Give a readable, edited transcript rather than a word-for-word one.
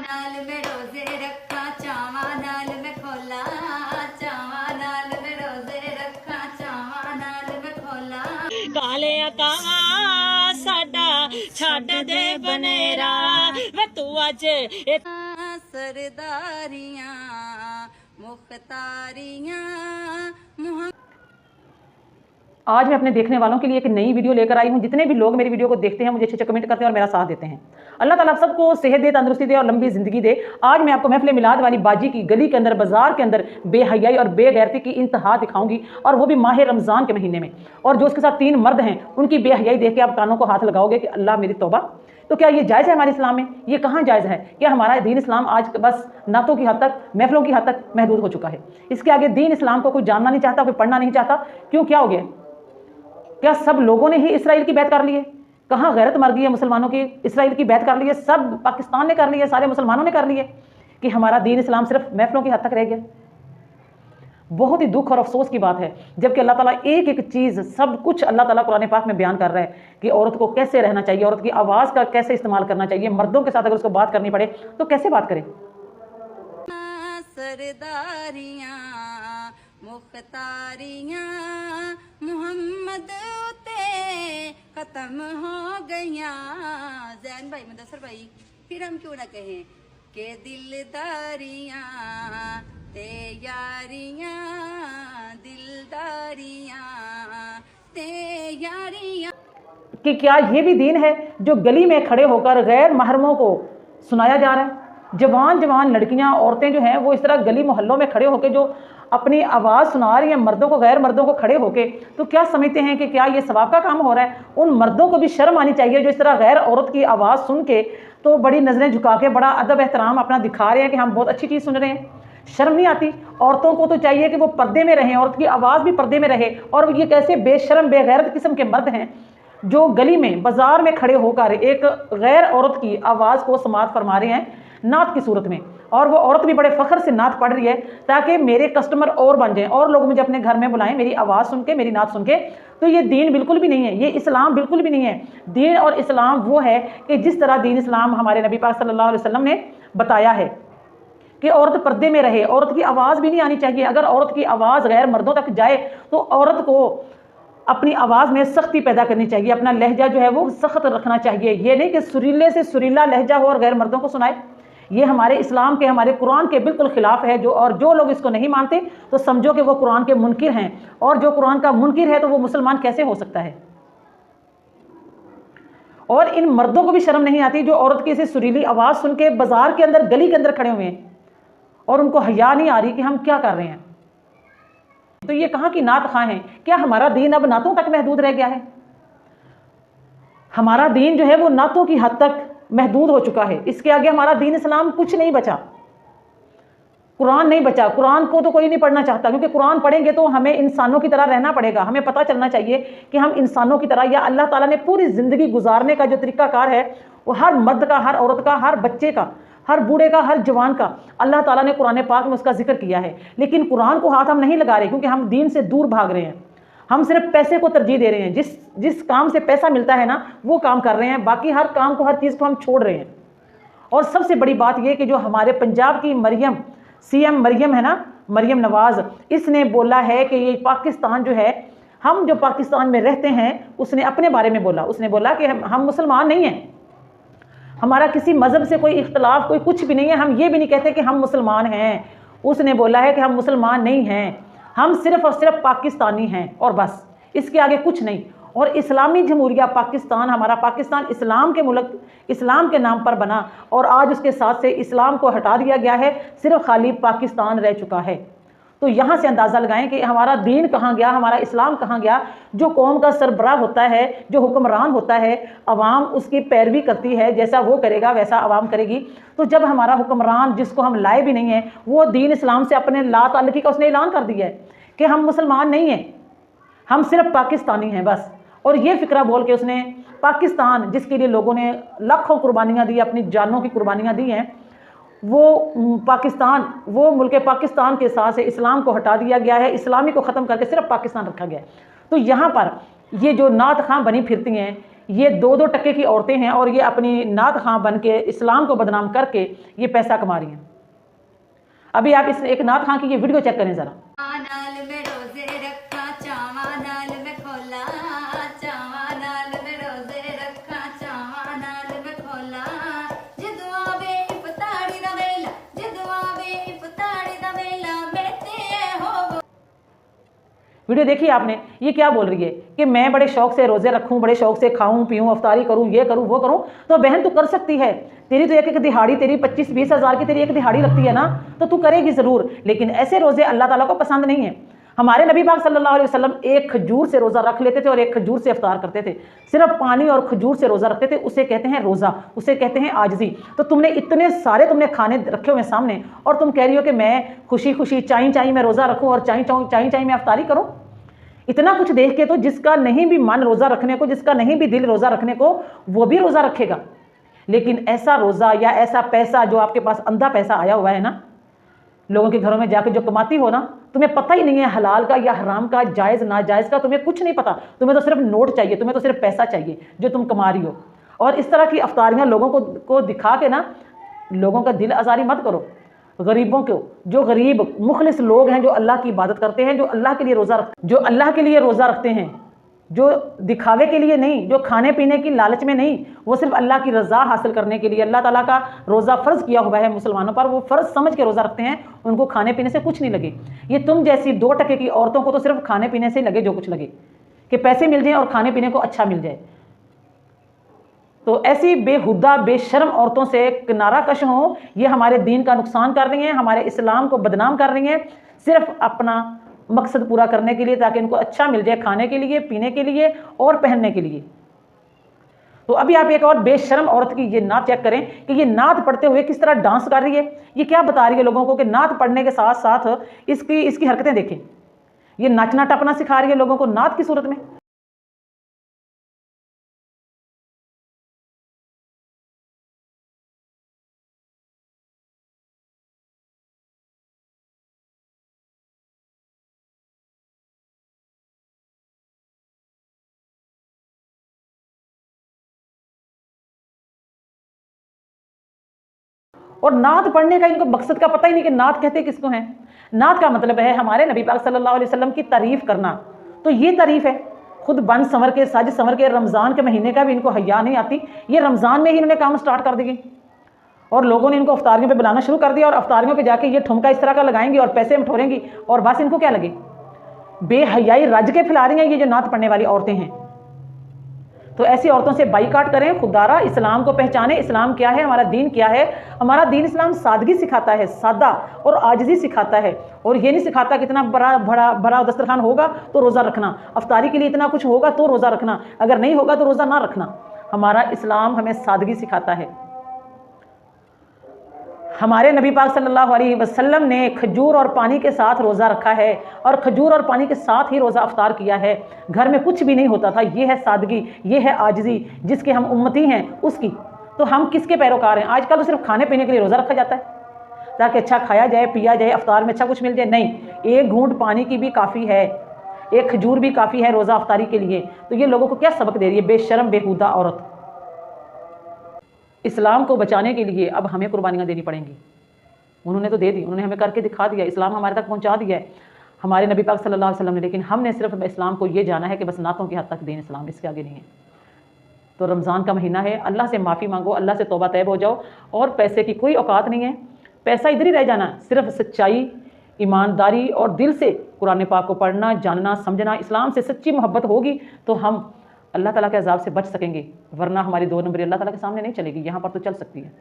नाल मैं रोजे रखा चावा नाल मैं खोला चावा नाल मैं रोजे रखा चावा नाल मैं खोला ਕਾਲੇ ਕਾਵਾ ਸਾਡਾ ਛੱਡ ਦੇ ਬਨੇਰਾ ਵੇ ਤੂੰ ਅੱਜ सरदारियां मुख्तारियां मुहम्मद। आज मैं अपने देखने वालों के लिए एक नई वीडियो लेकर आई हूँ। जितने भी लोग मेरी वीडियो को देखते हैं मुझे अच्छे कमेंट करते हैं और मेरा साथ देते हैं। अल्लाह ताला आप सबको सेहत दे, तंदुरुस्ती दे और लंबी ज़िंदगी दे। आज मैं आपको महफिल मिलाद वाली बाजी की गली के अंदर, बाजार के अंदर बेहयाई और बेगैरती की इंतहा दिखाऊंगी, और वो भी माह रमज़ान के महीने में। और जो उसके साथ 3 मर्द हैं उनकी बेहयाई देख के आप कानों को हाथ लगाओगे कि अल्लाह मेरी तौबा। तो क्या ये जायज़ है हमारे इस्लाम में? ये कहाँ जायज़ है? क्या हमारा दीन इस्लाम आज बस नातों की हद तक, महफिलों की हद तक महदूद हो चुका है? इसके आगे दीन इस्लाम को कोई जानना नहीं चाहता, कोई पढ़ना नहीं चाहता। क्यों, क्या हो गया? क्या सब लोगों ने ही इसराइल की बैत कर ली है? कहाँ गैरत मर गई है मुसलमानों की? इसराइल की बैत कर ली है, सब पाकिस्तान ने कर ली है, सारे मुसलमानों ने कर ली है कि हमारा दीन इस्लाम सिर्फ महफिलों की हद तक रह गया। बहुत ही दुख और अफसोस की बात है, जबकि अल्लाह ताला एक एक चीज़, सब कुछ अल्लाह ताला कुरान पाक में बयान कर रहा है कि औरत को कैसे रहना चाहिए, औरत की आवाज़ का कैसे इस्तेमाल करना चाहिए। मर्दों के साथ अगर उसको बात करनी पड़े तो कैसे बात करें? सरदारियां मुख्तारियां मुहम्मद ते खत्म हो गया। जैन भाई, मुदस्सर भाई, फिर हम क्यों ना कहें कि दिलदारियां ते यारियां, दिलदारियां ते यारियां। कि क्या ये भी दीन है जो गली में खड़े होकर गैर महरमों को सुनाया जा रहा है? जवान जवान लड़कियां, औरतें जो हैं वो इस तरह गली मोहल्लों में खड़े होकर जो अपनी आवाज़ सुना रही हैं मर्दों को, गैर मर्दों को खड़े होके, तो क्या समझते हैं कि क्या ये सवाब का काम हो रहा है? उन मर्दों को भी शर्म आनी चाहिए जो इस तरह गैर औरत की आवाज़ सुन के तो बड़ी नज़रें झुका के बड़ा अदब एहतराम अपना दिखा रहे हैं कि हम बहुत अच्छी चीज़ सुन रहे हैं। शर्म नहीं आती? औरतों को तो चाहिए कि वो पर्दे में रहें, औरत की आवाज़ भी पर्दे में रहे। और ये कैसे बेशर्म बेगैरत किस्म के मर्द हैं जो गली में, बाजार में खड़े होकर एक गैर औरत की आवाज़ को समाअत फरमा रहे हैं नात की सूरत में। और वो औरत भी बड़े फ़ख्र से नात पढ़ रही है ताकि मेरे कस्टमर और बन जाएं और लोग मुझे अपने घर में बुलाएं मेरी आवाज़ सुन के, मेरी नात सुन के। तो ये दीन बिल्कुल भी नहीं है, ये इस्लाम बिल्कुल भी नहीं है। दीन और इस्लाम वो है कि जिस तरह दीन इस्लाम हमारे नबी पाक सल्लल्लाहु अलैहि वसल्लम ने बताया है कि औरत पर्दे में रहे, औरत की आवाज़ भी नहीं आनी चाहिए। अगर औरत की आवाज़ गैर मर्दों तक जाए तो औरत को अपनी आवाज़ में सख्ती पैदा करनी चाहिए, अपना लहजा जो है वो सख्त रखना चाहिए। ये नहीं कि सुरीले से सुरीला लहजा हो और गैर मर्दों को सुनाए। ये हमारे इस्लाम के, हमारे कुरान के बिल्कुल खिलाफ है। जो लोग इसको नहीं मानते तो समझो कि वो कुरान के मुनकिर हैं, और जो कुरान का मुनकिर है तो वो मुसलमान कैसे हो सकता है? और इन मर्दों को भी शर्म नहीं आती जो औरत की ऐसी सुरीली आवाज़ सुन के बाजार के अंदर, गली के अंदर खड़े हुए हैं, और उनको हया नहीं आ रही कि हम क्या कर रहे हैं। तो ये कहाँ की नात खां हैं? क्या हमारा दीन अब नातों तक महदूद रह गया है? हमारा दीन जो है वो नातों की हद तक महदूद हो चुका है। इसके आगे हमारा दीन इस्लाम कुछ नहीं बचा, कुरान नहीं बचा। कुरान को तो कोई नहीं पढ़ना चाहता, क्योंकि कुरान पढ़ेंगे तो हमें इंसानों की तरह रहना पड़ेगा। हमें पता चलना चाहिए कि हम इंसानों की तरह, या अल्लाह ताला ने पूरी ज़िंदगी गुजारने का जो तरीक़ाकार है वो हर मर्द का, हर औरत का, हर बच्चे का, हर बूढ़े का, हर जवान का अल्लाह ताला ने कुरान पाक में उसका जिक्र किया है। लेकिन कुरान को हाथ हम नहीं लगा रहे, क्योंकि हम दीन से दूर भाग रहे हैं। हम सिर्फ पैसे को तरजीह दे रहे हैं। जिस काम से पैसा मिलता है ना वो काम कर रहे हैं, बाकी हर काम को, हर चीज़ को हम छोड़ रहे हैं। और सबसे बड़ी बात यह कि जो हमारे पंजाब की मरियम, CM मरियम है ना, मरियम नवाज़, इसने बोला है कि ये पाकिस्तान जो है, हम जो पाकिस्तान में रहते हैं, उसने अपने बारे में बोला। उसने बोला कि हम मुसलमान नहीं हैं, हमारा किसी मज़हब से कोई इख्तलाफ, कोई कुछ भी नहीं है, हम ये भी नहीं कहते कि हम मुसलमान हैं। उसने बोला है कि हम मुसलमान नहीं हैं, हम सिर्फ़ और सिर्फ पाकिस्तानी हैं, और बस, इसके आगे कुछ नहीं। और इस्लामी जमहूरिया पाकिस्तान, हमारा पाकिस्तान इस्लाम के मुल्क, इस्लाम के नाम पर बना, और आज उसके साथ से इस्लाम को हटा दिया गया है, सिर्फ खाली पाकिस्तान रह चुका है। तो यहाँ से अंदाज़ा लगाएं कि हमारा दीन कहाँ गया, हमारा इस्लाम कहाँ गया। जो कौम का सरबराह होता है, जो हुक्मरान होता है, अवाम उसकी पैरवी करती है, जैसा वो करेगा वैसा अवाम करेगी। तो जब हमारा हुक्मरान, जिसको हम लाए भी नहीं हैं, वो दीन इस्लाम से अपने ला ताल्लुकी का उसने ऐलान कर दिया है कि हम मुसलमान नहीं हैं, हम सिर्फ पाकिस्तानी हैं बस। और ये फ़िक्रा बोल के उसने पाकिस्तान, जिसके लिए लोगों ने लाखों कुर्बानियाँ दी, अपनी जानों की कुर्बानियाँ दी हैं, वो पाकिस्तान, वो मुल्क पाकिस्तान के साथ से इस्लाम को हटा दिया गया है, इस्लामी को ख़त्म करके सिर्फ पाकिस्तान रखा गया है। तो यहाँ पर ये जो नात खां बनी फिरती हैं, ये 2-2 टके की औरतें हैं और ये अपनी नात खां बन के इस्लाम को बदनाम करके ये पैसा कमा रही हैं। अभी आप इस एक नात खां की ये वीडियो चेक करें जरा। नाल में रोजे रखा चावा नाल में खोला, चावा नाल में रोजे रखा चावा नाल में खोला, जदुआ वे इफ्तारी दा वेला, जदुआ वे इफ्तारी दा वेला बेते हो। वीडियो देखिए आपने, ये क्या बोल रही है कि मैं बड़े शौक से रोजे रखूं, बड़े शौक से खाऊं पीऊं, अफ्तारी करूं, ये करूं वो करूं। तो बहन तू कर सकती है, तेरी तो एक दिहाड़ी, तेरी 25-20 हज़ार की तेरी एक दिहाड़ी लगती है ना, तो तू करेगी जरूर। लेकिन ऐसे रोजे अल्लाह ताला को पसंद नहीं है। हमारे नबी पाक सल्लल्लाहु अलैहि वसल्लम एक खजूर से रोजा रख लेते थे और एक खजूर से इफ्तार करते थे। सिर्फ पानी और खजूर से रोजा रखते थे, उसे कहते हैं रोजा, उसे कहते हैं आजिज़ी। तो तुमने इतने सारे तुमने खाने रखे हुए सामने और तुम कह रही हो कि मैं खुशी खुशी चाई चाई में रोजा रखूं और चाई चाई में इफ्तारी करूं। इतना कुछ देख के तो जिसका नहीं भी मन रोजा रखने को, जिसका नहीं भी दिल रोजा रखने को, वो भी रोजा रखेगा। लेकिन ऐसा रोजा या ऐसा पैसा जो आपके पास अंधा पैसा आया हुआ है ना, लोगों के घरों में जाके जो कमाती हो ना, तुम्हें पता ही नहीं है हलाल का या हराम का, जायज़ नाजायज़ का, तुम्हें कुछ नहीं पता। तुम्हें तो सिर्फ नोट चाहिए, तुम्हें तो सिर्फ पैसा चाहिए जो तुम कमा रही हो। और इस तरह की अफ्तारियाँ लोगों को दिखा के ना, लोगों का दिल आज़ारी मत करो। गरीबों को, जो गरीब मुखलिस लोग हैं, जो अल्लाह की इबादत करते हैं, जो अल्लाह के लिए रोज़ा रखते हैं, जो दिखावे के लिए नहीं, जो खाने पीने की लालच में नहीं, वो सिर्फ अल्लाह की रज़ा हासिल करने के लिए अल्लाह ताला का रोज़ा फ़र्ज़ किया हुआ है मुसलमानों पर, वो फ़र्ज़ समझ के रोज़ा रखते हैं। उनको खाने पीने से कुछ नहीं लगे। ये तुम जैसी 2 टके की औरतों को तो सिर्फ खाने पीने से लगे जो कुछ लगे, कि पैसे मिल जाए और खाने पीने को अच्छा मिल जाए। तो ऐसी बेहुदा बेशर्म औरतों से किनारा कश हो, ये हमारे दीन का नुकसान कर रही हैं, हमारे इस्लाम को बदनाम कर रही हैं, सिर्फ अपना मकसद पूरा करने के लिए, ताकि इनको अच्छा मिल जाए खाने के लिए, पीने के लिए और पहनने के लिए। तो अभी आप एक और बेशर्म औरत की ये नात चेक करें कि ये नात पढ़ते हुए किस तरह डांस कर रही है। ये क्या बता रही है लोगों को कि नात पढ़ने के साथ साथ इसकी हरकतें देखें। ये नाचना टपना सिखा रही है लोगों को नात की सूरत में। और नात पढ़ने का इनको मकसद का पता ही नहीं कि नात कहते किसको हैं। नात का मतलब है हमारे नबी पाक सल्लल्लाहु अलैहि वसल्लम की तारीफ करना। तो ये तारीफ है, खुद बन संवर के, सज संवर के, रमज़ान के महीने का भी इनको हया नहीं आती। ये रमज़ान में ही इन्होंने काम स्टार्ट कर दिए और लोगों ने इनको अफ्तारियों पे बुलाना शुरू कर दिया और अफ्तारियों पे जाके ये ठुमका इस तरह का लगाएंगी और पैसे ठोरेंगी और बस इनको क्या लगे। बेहयाई रज के फैला रही हैं ये जो नात पढ़ने वाली औरतें हैं। तो ऐसी औरतों से बाइकाट करें। खुदारा इस्लाम को पहचाने, इस्लाम क्या है, हमारा दीन क्या है। हमारा दीन इस्लाम सादगी सिखाता है, सादा और आजिज़ी सिखाता है। और ये नहीं सिखाता कि इतना बड़ा दस्तरखान होगा तो रोज़ा रखना, अफ्तारी के लिए इतना कुछ होगा तो रोज़ा रखना, अगर नहीं होगा तो रोज़ा ना रखना। हमारा इस्लाम हमें सादगी सिखाता है। हमारे नबी पाक सल्लल्लाहु अलैहि वसल्लम ने खजूर और पानी के साथ रोज़ा रखा है और खजूर और पानी के साथ ही रोज़ा अफ्तार किया है। घर में कुछ भी नहीं होता था। ये है सादगी, ये है आजिज़ी जिसके हम उम्मती हैं उसकी। तो हम किसके पैरोकार हैं? आजकल तो सिर्फ खाने पीने के लिए रोज़ा रखा जाता है ताकि अच्छा खाया जाए, पिया जाए, अफ्तार में अच्छा कुछ मिल जाए। नहीं, एक घूंट पानी की भी काफ़ी है, एक खजूर भी काफ़ी है रोज़ा अफ्तारी के लिए। तो ये लोगों को क्या सबक दे रही है, बेशर्म बेहुदा औरत। इस्लाम को बचाने के लिए अब हमें कुर्बानियाँ देनी पड़ेंगी। उन्होंने तो दे दी, उन्होंने हमें करके दिखा दिया, इस्लाम हमारे तक पहुँचा दिया है हमारे नबी पाक सल्लल्लाहु अलैहि वसल्लम ने। लेकिन हमने सिर्फ इस्लाम को ये जाना है कि बस नातों की हद तक दीन इस्लाम, इसके आगे नहीं है। तो रमज़ान का महीना है, अल्लाह से माफ़ी मांगो, अल्लाह से तौबा तैब हो जाओ। और पैसे की कोई औकात नहीं है, पैसा इधर ही रह जाना। सिर्फ सच्चाई, ईमानदारी और दिल से कुरान पाक को पढ़ना, जानना, समझना, इस्लाम से सच्ची मोहब्बत होगी तो हम अल्लाह ताला के अज़ाब से बच सकेंगे। वरना हमारी 2 नंबरी अल्लाह ताला के सामने नहीं चलेगी, यहाँ पर तो चल सकती है।